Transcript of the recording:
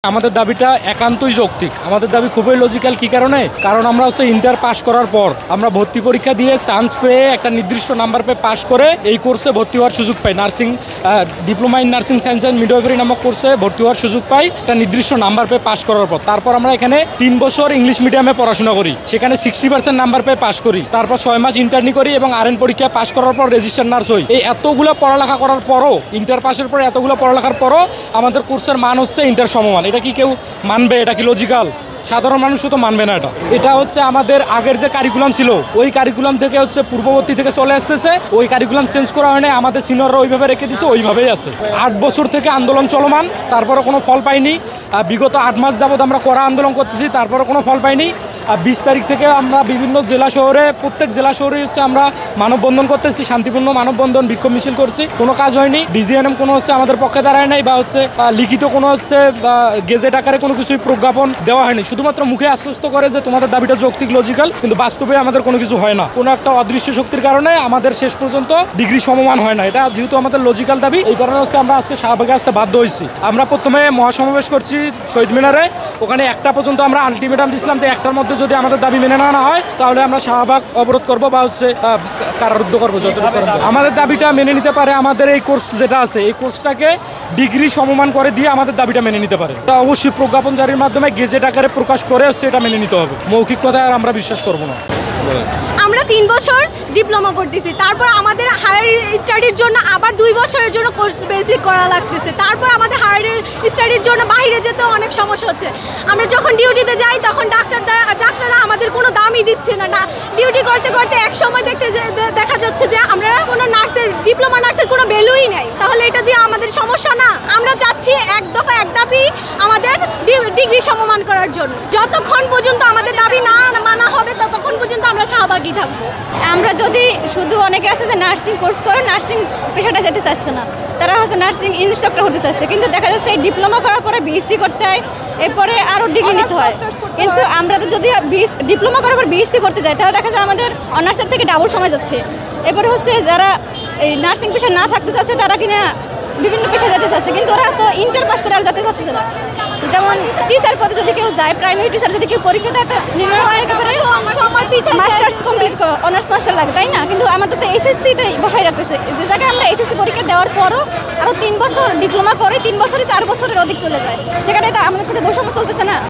আমাদের দাবিটা একান্তই যৌক্তিক। আমাদের দাবি খুবই লজিক্যাল। কি কারণে? কারণ আমরা হচ্ছে ইন্টার পাস করার পর আমরা ভর্তি পরীক্ষা দিয়ে চান্স পেয়ে একটা নির্দিষ্ট নাম্বার পেয়ে পাস করে এই কোর্সে ভর্তি হওয়ার সুযোগ পাই। Nursing diploma in nursing science and midwifery নামক কোর্সে ভর্তি হওয়ার সুযোগ পাই একটা নির্দিষ্ট নাম্বার পেয়ে পাস করার পর। তারপর আমরা এখানে 3 বছর ইংলিশ মিডিয়ামে পড়াশোনা করি, সেখানে 60% নাম্বার পেয়ে পাস করি। তারপর 6 মাস ইন্টার্নি করি এবং আরএন পরীক্ষা পাস করার পর রেজিস্টার নার্স হই। এই এতগুলো পড়ালেখা করার পরও, ইন্টার পাসের পর এতগুলো পড়ালেখার পরও আমাদের কোর্সের মান হচ্ছে ইন্টার সমমান। এটা কি কেউ মানবে? এটা কি লজিক্যাল? সাধারণ মানুষও তো মানবে না। এটা হচ্ছে আমাদের আগের যে কারিকুলাম ছিল ওই কারিকুলাম থেকে হচ্ছে পূর্ববর্তী থেকে চলে আসতেছে। ওই কারিকুলাম চেঞ্জ করা হয় না, আমাদের সিনিয়ররা ওইভাবে রেখে দিছে, ওইভাবেই আছে। 8 বছর থেকে আন্দোলন চলমান, তারপরে কোনো ফল পাইনি। বিগত 8 মাস যাবৎ আমরা কড়া আন্দোলন করতেছি, তারপরে কোনো ফল পাইনি। 20 তারিখ থেকে আমরা বিভিন্ন জেলা শহরে, প্রত্যেক জেলা শহরে হচ্ছে আমরা মানববন্ধন করতেছি, শান্তিপূর্ণ মানববন্ধন, বিক্ষোভ মিছিল করছি, কোনো কাজ হয়নি। ডিজিএনএম কোনো হচ্ছে আমাদের পক্ষে দাঁড়ায় নাই, বা হচ্ছে লিখিত কোনো হচ্ছে গেজেট আকারে কোনো কিছুই প্রজ্ঞাপন দেওয়া হয়নি। শুধুমাত্র মুখে আশ্বস্ত করে যে তোমাদের দাবিটা যৌক্তিক লজিক্যাল, কিন্তু বাস্তবে আমাদের কোনো কিছু হয় না। কোনো একটা অদৃশ্য শক্তির কারণে আমাদের শেষ পর্যন্ত ডিগ্রি সমমান হয় না। এটা যেহেতু আমাদের লজিক্যাল দাবি, এই কারণে হচ্ছে আমরা আজকে শাহবাগে আসতে বাধ্য হয়েছি। আমরা প্রথমে মহাসমাবেশ করছি শহীদ মিনারে, ওখানে 1টা পর্যন্ত আমরা আলটিমেটাম দিয়েছিলাম যে 1টার মধ্যে যদি আমাদের দাবি মেনে নেওয়া না হয় তাহলে আমরা শাহবাগ অবরোধ করবো বা হচ্ছে কারারুদ্ধ করবো। আমাদের দাবিটা মেনে নিতে পারে আমাদের এই কোর্স যেটা আছে, এই কোর্সটাকে ডিগ্রি সমমান করে দিয়ে আমাদের দাবিটা মেনে নিতে পারে। এটা অবশ্যই প্রজ্ঞাপন জারির মাধ্যমে গেজেট আকারে প্রকাশ করে হচ্ছে এটা মেনে নিতে হবে। মৌখিক কথায় আর আমরা বিশ্বাস করবো না। আমরা 3 বছর ডিপ্লোমা করতেছি, তারপর আমাদের হায়ার স্টাডির জন্য আবার 2 বছরের জন্য কোর্স বেসিক করা লাগতেছে। তারপর আমাদের হায়ার স্টাডির জন্য বাইরে যেতে অনেক সমস্যা হচ্ছে। আমরা যখন ডিউটিতে যাই তখন ডাক্তাররা আমাদের কোনো দামই দিচ্ছে না। ডিউটি করতে করতে এক সময় দেখা যাচ্ছে যে আমরা কোনো ডিপ্লোমা নার্সের কোনো ভ্যালুই নেই। তাহলে এটা দিয়ে আমাদের সমস্যা না? আমরা চাচ্ছি এক দাবি আমাদের ডিগ্রি সমমান করার জন্য। যতক্ষণ পর্যন্ত আমাদের দাবি না মানা হবে ততক্ষণ পর্যন্ত আমরা শাহবাগী থাকবো। আমরা যদি শুধু অনেকে আছে যে নার্সিং কোর্স করে নার্সিং পেশাটা যেতে চাচ্ছে না, তারা হচ্ছে নার্সিং ইনস্ট্রাক্টর হতে চাচ্ছে, কিন্তু দেখা যাচ্ছে এই ডিপ্লোমা করার পরে বিএসসি করতে হয়, এরপরে আরও ডিগ্রি নিতে হয়। কিন্তু আমরা তো যদি ডিপ্লোমা করার পর বিএসসি করতে যাই তাহলে দেখা যায় আমাদের অনার্সের থেকে ডাবল সময় যাচ্ছে। এরপরে হচ্ছে যারা এই নার্সিং পেশা না থাকতে চাচ্ছে তারা কিনা বিভিন্ন পেশা যেতে চাচ্ছে, কিন্তু ওরা তো ইন্টার পাস করে আর যেতে চাচ্ছে না। যেমন টিচার পদে যদি কেউ যায়, প্রাইমারি টিচার যদি কেউ পরীক্ষা দেয় তো নির্ণয় হয় একেবারে মাস্টার্স কমপ্লিট অনার্স মাস্টার লাগে, তাই না? কিন্তু আমাদের তো এসএসসিতে বসাই রাখতেছে, যে জায়গায় আমরা এসএসসি পরীক্ষা দেওয়ার পরও আরও 3 বছর ডিপ্লোমা করে 3 বছরে 4 বছরের অধিক চলে যায়, সেখানে তো আমাদের সাথে বৈষম্য চলতেছে না।